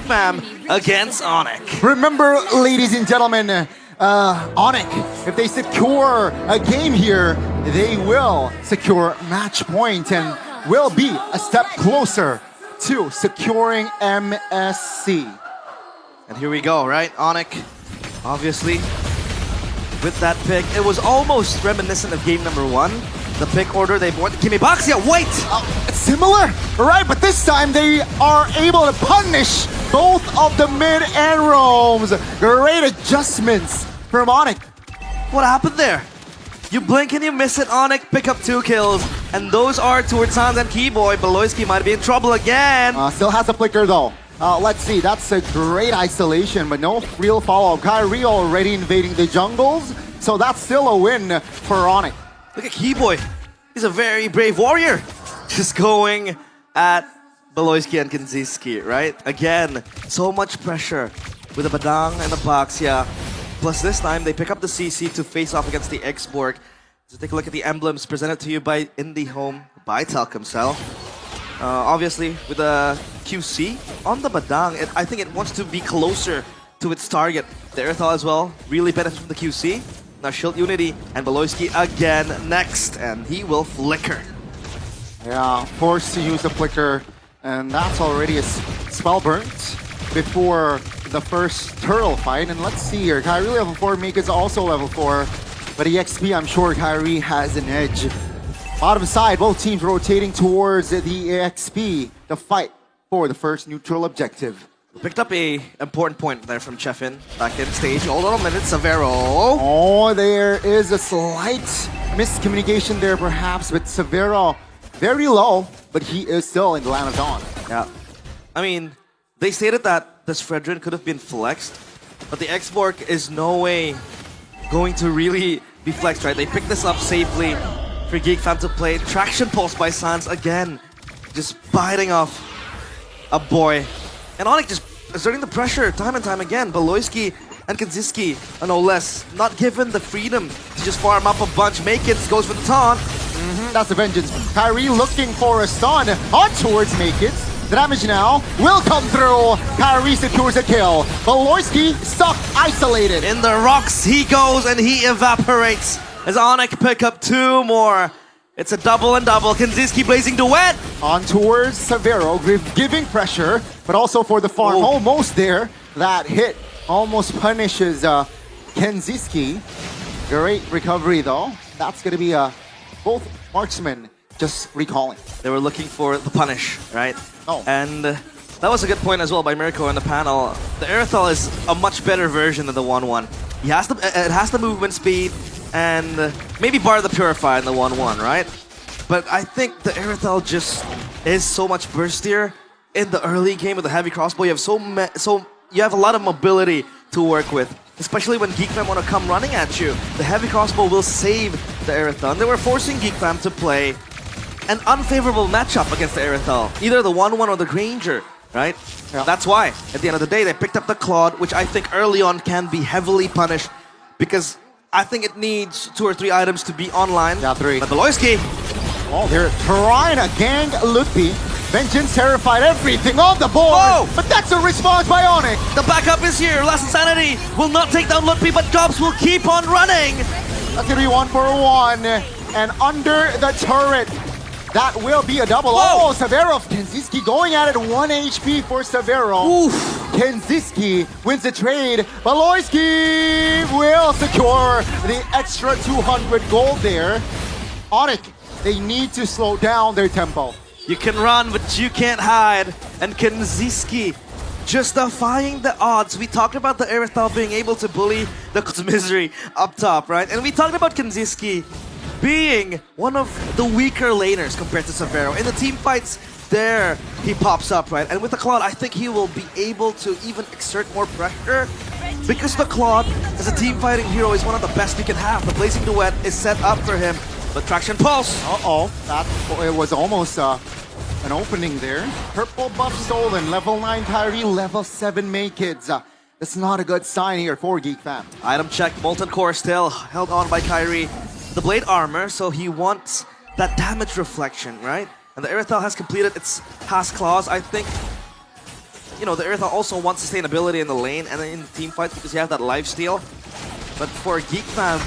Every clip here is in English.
Fam against Onyx. Remember, ladies and gentlemen, Onyx, if they secure a game here, they will secure match point and will be a step closer to securing MSC. And here we go, right? Onyx, obviously, with that pick. It was almost reminiscent of game number 1. The pick order they bought. Kimibaxia, wait! It's similar, right? But this time they are able to punish both of the mid and roams. Great adjustments from Onyx. What happened there? You blink and you miss it, Onyx, pick up 2 kills. And those are towards Sans and Keyboy. Beloyski might be in trouble again. Still has a flicker though. Let's see, that's a great isolation, but no real follow-up. Kyrie already invading the jungles, so that's still a win for Onyx. Look at Keyboy. He's a very brave warrior. Just going at Beloyski and Kinziski, right? Again, so much pressure with the Badang and the Baxia. Plus this time, they pick up the CC to face off against the X-Borg. So take a look at the emblems presented to you by IndyHome, by Telkomsel. Obviously, with the QC on the Badang, I think it wants to be closer to its target. The Earthal as well, really benefits from the QC. Now Shield Unity and Beloyski again next, and he will flicker. Yeah, forced to use the flicker, and that's already a spell burnt before the first turtle fight. And let's see here, Kyrie level 4, Mika's also level 4, but EXP, I'm sure Kyrie has an edge. Bottom side, both teams rotating towards the EXP to fight for the first neutral objective. Picked up a important point there from Chefin back in stage. Hold on a minute, Severo. Oh, there is a slight miscommunication there perhaps, but Severo very low, but he is still in the Land of Dawn. Yeah. I mean, they stated that this Fredrin could have been flexed, but the X-Borg is no way going to really be flexed, right? They picked this up safely for Geek Fam to play. Traction Pulse by Sans again, just biting off a boy. And Onyx just exerting the pressure time and time again. Beloyski and Kinziski, no less, not given the freedom to just farm up a bunch. Makits goes for the taunt. That's the vengeance. Kyrie looking for a stun on towards Makits. The damage now will come through. Kyrie secures a kill. Beloyski stuck, isolated. In the rocks he goes and he evaporates as Onyx pick up 2 more. It's a double and double. Kinziski blazing duet. On towards Severo, giving pressure, but also for the farm. Ooh. Almost there. That hit almost punishes Kinziski. Great recovery though. That's going to be both marksmen just recalling. They were looking for the punish, right? Oh. And that was a good point as well by Mirko in the panel. The Earthal is a much better version of the 1-1. It has the movement speed and maybe bar the Purify in the 1-1, right? But I think the Earthal just is so much burstier in the early game with the heavy crossbow. You have you have a lot of mobility to work with, especially when Geek Fam want to come running at you. The heavy crossbow will save the Earthal. And they were forcing Geek Fam to play an unfavorable matchup against the Earthal, either the 1-1 or the Granger, right? Yeah. That's why, at the end of the day, they picked up the Claude, which I think early on can be heavily punished because I think it needs 2 or 3 items to be online. Yeah, 3. But Beloyski, Oh, they're trying to gang Lutpi. Vengeance terrified everything on the board. Oh! But that's a response by Onyx. the backup is here. Last Insanity will not take down Lutpi, but Gobbs will keep on running. That's gonna be 1-for-1. And under the turret, that will be a double. Whoa! Oh, Severo. Kinziski going at it. 1 HP for Severo. Oof. Kinziski wins the trade. Beloyski will secure the extra 200 gold there. Onyx, they need to slow down their tempo. You can run, but you can't hide. And Kinziski just defying the odds. We talked about the Earthal being able to bully the Misery up top, right? And we talked about Kinziski being one of the weaker laners compared to Severo. In the team fights, there he pops up, right? And with the Claude, I think he will be able to even exert more pressure because the Claude, as a team fighting hero, is one of the best you can have. The Blazing Duet is set up for him. But Traction Pulse. It was almost an opening there. Purple buff stolen, level 9 Kyrie, level 7 Maykids. That's not a good sign here for Geek Fam. Item check, Molten Core still held on by Kyrie. The Blade Armor, so he wants that damage reflection, right? And the Earthal has completed its Has Claws. I think you know, the Earth also wants sustainability in the lane and in the team fights because you have that life steal. But for Geek Fam,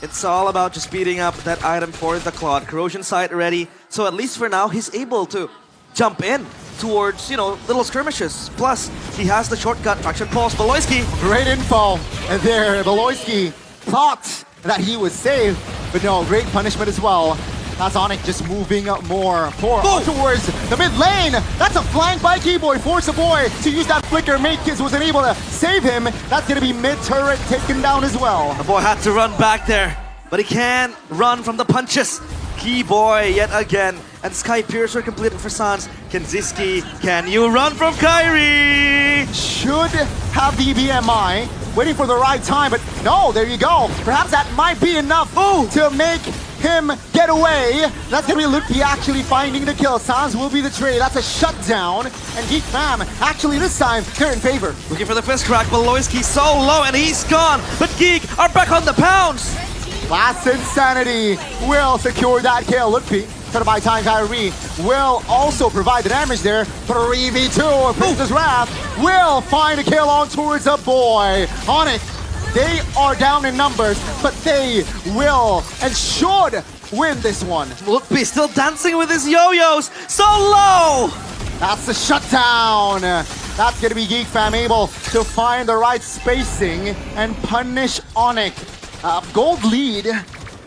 it's all about just beating up that item for the Claude. Corrosion Sight ready, so at least for now, he's able to jump in towards, you know, little skirmishes. Plus, he has the shortcut Traction Pulse. Beloyski. Great info there. Beloyski thought that he was safe, but no, great punishment as well. That's Onyx just moving more towards the mid lane. That's a flank by Keyboy. Force a boy to use that flicker. Makekiz wasn't able to save him. That's going to be mid turret taken down as well. The boy had to run back there, but he can't run from the punches. Keyboy yet again, and Sky Piercer completed for Sans. Kinziski, can you run from Kyrie? Should have the BMI, waiting for the right time, but no, there you go. Perhaps that might be enough to make him get away. That's gonna be Lutfi actually finding the kill. Sans will be the trade. That's a shutdown, and Geek Fam actually this time they're in favor. Looking for the fist crack. Beloyski so low, and he's gone. But Geek are back on the pounce. Last Insanity will secure that kill. Lutfi, trying to buy time. Kyrie will also provide the damage there. 3v2, Princess Wrath will find a kill on towards a boy. Onyx, they are down in numbers, but they will and should win this one. Lutfi still dancing with his yo-yos, so low! That's the shutdown. That's gonna be Geek Fam able to find the right spacing and punish Onyx. Gold lead,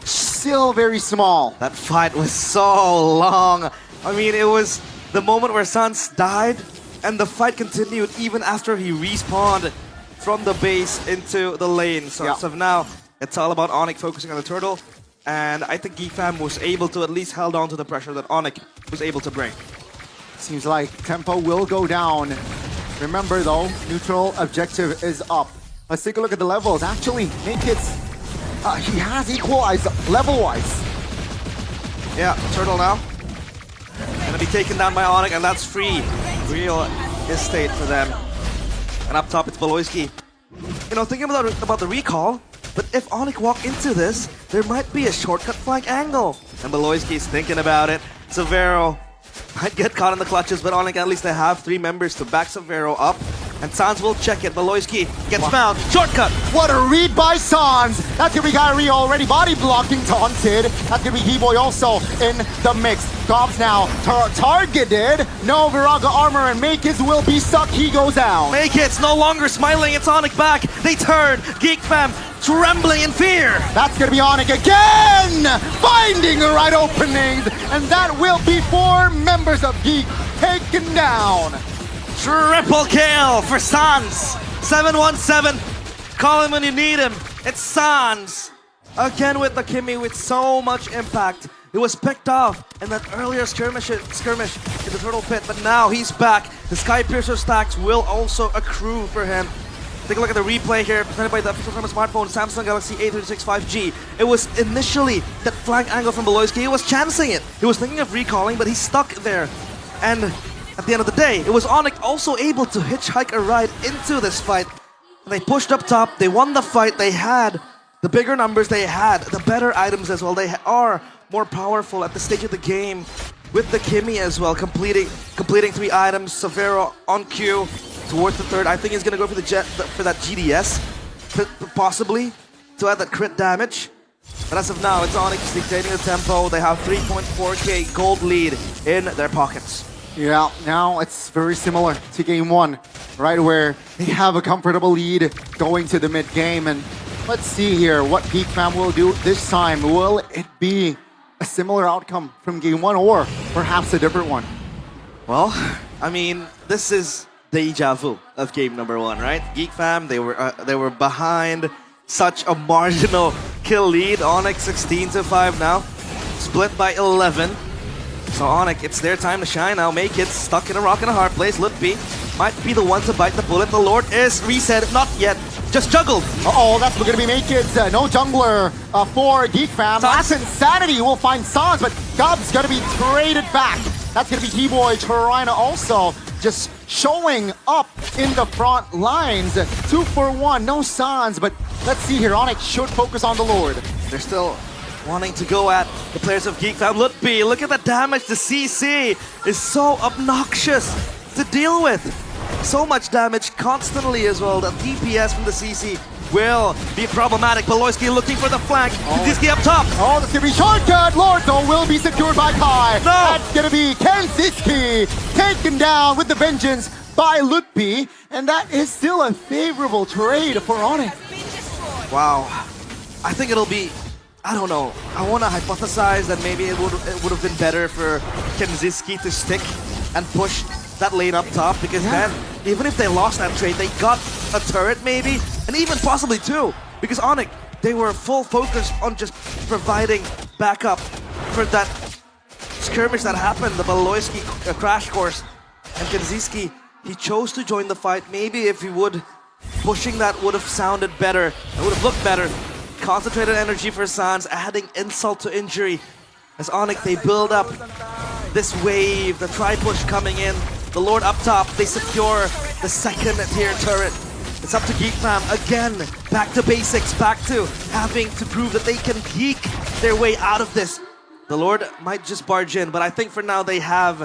still very small. That fight was so long. I mean, it was the moment where Sans died, and the fight continued even after he respawned from the base into the lane. So as of now, it's all about Onyx focusing on the turtle, and I think Geek Fam was able to at least held on to the pressure that Onyx was able to bring. Seems like tempo will go down. Remember though, neutral objective is up. Let's take a look at the levels. Actually, Makekiz, he has equalized level-wise. Yeah, turtle now. Gonna be taken down by Onyx, and that's free. Real estate for them. And up top, it's Beloyski. You know, thinking about the recall, but if Onyx walk into this, there might be a shortcut flank angle. And Beloyski's thinking about it. Severo might get caught in the clutches, but Onyx at least they have 3 members to back Severo up. And Sans will check it. Beloyski gets found. Shortcut! What a read by Sans! That's gonna be Kyrie already body blocking taunted. That's gonna be Keyboy also in the mix. Dobbs now targeted. No Viraga armor, and Makekiz will be stuck. He goes down. Makekiz no longer smiling. It's Onyx back. They turn. Geek Fam trembling in fear. That's gonna be Onyx again! Finding the right openings, and that will be 4 members of Geek taken down. Triple kill for Sans. 717. Call him when you need him. It's Sans. Again with the Kimmy with so much impact. It was picked off in that earlier skirmish in the Turtle Pit, but now he's back. The Sky Piercer stacks will also accrue for him. Take a look at the replay here, presented by the official from a smartphone, Samsung Galaxy A36 5G. It was initially that flank angle from Beloyski. He was chancing it. He was thinking of recalling, but he's stuck there. And at the end of the day, it was Onyx also able to hitchhike a ride into this fight. And they pushed up top, they won the fight, they had the bigger numbers, they had the better items as well. They are more powerful at the stage of the game with the Kimmy as well, completing 3 items. Severo on cue towards the third. I think he's gonna go for that GDS, possibly, to add that crit damage. But as of now, it's Onyx dictating the tempo. They have 3.4k gold lead in their pockets. Yeah, now it's very similar to game 1, right, where they have a comfortable lead going to the mid game. And let's see here what Geek Fam will do this time. Will it be a similar outcome from game 1 or perhaps a different one? Well, I mean, this is deja vu of game number 1, right? Geek Fam, they were behind such a marginal kill lead. Onyx 16-5 now, split by 11. So Onyx, it's their time to shine now. Makekiz stuck in a rock and a hard place. Lutfi might be the one to bite the bullet. The Lord is reset, not yet, just juggled. Uh-oh, that's gonna be Makekiz. No jungler for Geek Fam. Last Insanity will find Sans, but Gub's gonna be traded back. That's gonna be Keyboy Tarina also just showing up in the front lines. 2 for 1, no Sans, but let's see here. Onyx should focus on the Lord. They're still wanting to go at the players of Geek Fam. Lutfi, look at the damage. The CC is so obnoxious to deal with. so much damage constantly as well. The DPS from the CC will be problematic. Beloyski looking for the flank. Kanziski up top. Oh, that's gonna be shortcut. Lord, though, will be secured by Kai. No. That's gonna be Kanziski taken down with the vengeance by Lutpi, and that is still a favorable trade for Onyx. Wow. I think it'll be, I don't know. I want to hypothesize that maybe it would have been better for Kanziski to stick and push that lane up top, because then, even if they lost that trade, they got a turret maybe, and even possibly two, because Onyx, they were full focus on just providing backup for that skirmish that happened, the Beloyski crash course, and Kanziski, he chose to join the fight. Maybe if he would, pushing that would have sounded better, it would have looked better. Concentrated energy for Sans, adding insult to injury. As Onyx, they build up this wave, the tri-push coming in. The Lord up top, they secure the second tier turret. It's up to Geek Fam again, back to basics, back to having to prove that they can geek their way out of this. The Lord might just barge in, but I think for now they have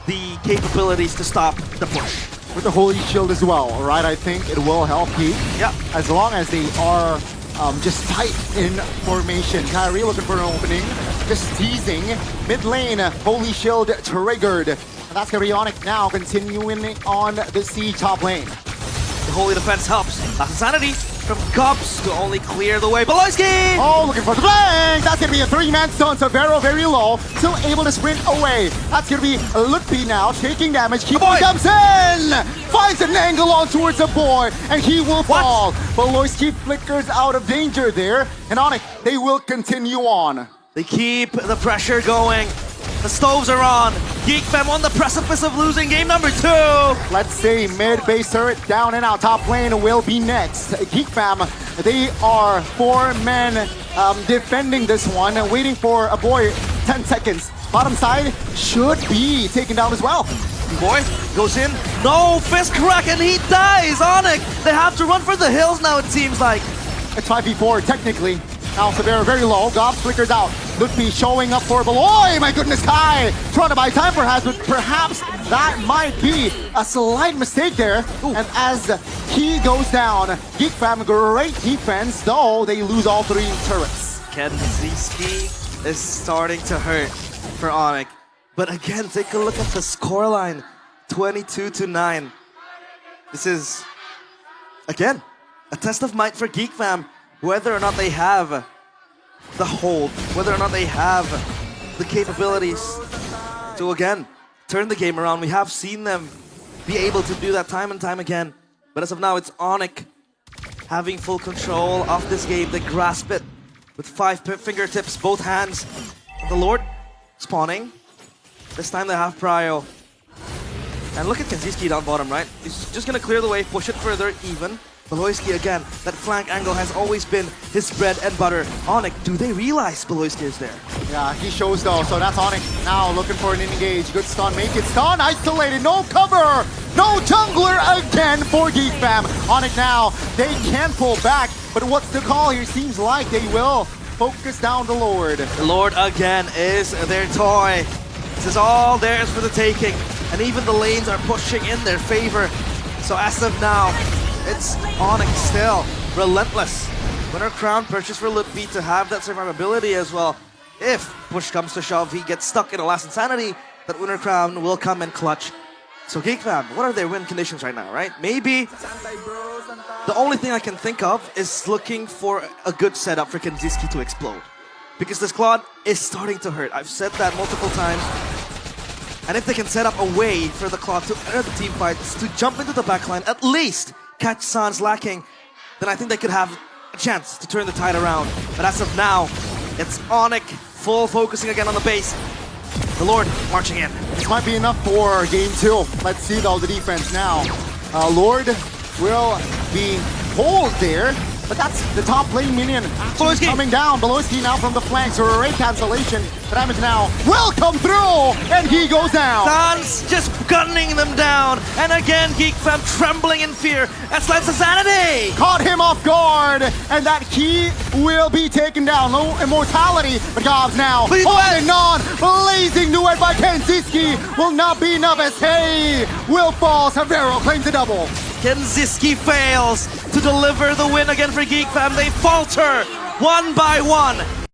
the capabilities to stop the push. With the Holy Shield as well, right? I think it will help Geek. Yeah. As long as they are just tight in formation. Kyrie looking for an opening, just teasing. Mid lane, Holy Shield triggered. And that's gonna be Onyx now, continuing on the C top lane. The Holy Defense helps. That's Insanity from Cubs to only clear the way. Beloyski! Oh, looking for the flank! That's gonna be a 3-man stun, so very low. Still able to sprint away. That's gonna be Lutpi now, taking damage. Keeper comes in! Finds an angle on towards the boy, and he will fall. Beloyski flickers out of danger there, and Onyx, they will continue on. They keep the pressure going. The stoves are on. Geek Fam on the precipice of losing game number 2. Let's see, mid-base turret down and out. Top lane will be next. Geek Fam, they are 4 men defending this one, waiting for a boy 10 seconds. Bottom side should be taken down as well. Boy goes in. No, fist crack, and he dies. Onyx, they have to run for the hills now, it seems like. It's 5v4 technically. Now Severa very low. Gob flickers out. Lutpi showing up for Beloy. My goodness, Kai trying to buy time perhaps, but perhaps that might be a slight mistake there. Ooh. And as he goes down, Geek Fam, great defense, though they lose all 3 turrets. Kanziski is starting to hurt for Onyx. But again, take a look at the scoreline. 22-9. This is, again, a test of might for Geek Fam. Whether or not they have the hold, whether or not they have the capabilities to, again, turn the game around. We have seen them be able to do that time and time again. But as of now, it's Onyx having full control of this game. They grasp it with 5 fingertips, both hands. The Lord spawning. This time they have Prio. And look at Kanziski down bottom, right? He's just going to clear the way, push it further even. Beloyski again, that flank angle has always been his bread and butter. Onyx, do they realize Beloyski is there? Yeah, he shows though, so that's Onyx now looking for an engage. Good stun, make it stun, isolated, no cover! No jungler again for Geek Fam. Onyx now, they can pull back, but what's the call here? Seems like they will focus down the Lord. The Lord again is their toy. This is all theirs for the taking, and even the lanes are pushing in their favor. So as of now, it's Onyx still, relentless. Winner Crown purchased for Lutpi to have that survivability as well. If push comes to shove, he gets stuck in a last Insanity, that Winner Crown will come and clutch. So Geek Fam, what are their win conditions right now, right? Maybe the only thing I can think of is looking for a good setup for Kanziski to explode. Because this Claude is starting to hurt. I've said that multiple times. And if they can set up a way for the Claude to enter the team fights, to jump into the backline, at least catch Sans lacking, then I think they could have a chance to turn the tide around. But as of now, it's Onyx full focusing again on the base. The Lord marching in. This might be enough for game 2. Let's see though the defense now. Lord will be pulled there. but that's the top lane minion actually Beloyski. coming down. Beloyski now from the flanks, so array cancellation. The damage now will come through, and he goes down. Sans just gunning them down. And again, Geek Fam trembling in fear as Lance Sanity. Caught him off guard, and that key will be taken down. No immortality, but Gobs now Please, holding on. Blazing duet by Kenziski will not be enough as Hey will fall. Severo claims the double. Kenziski fails to deliver the win again for Geek Fam. They falter one by one.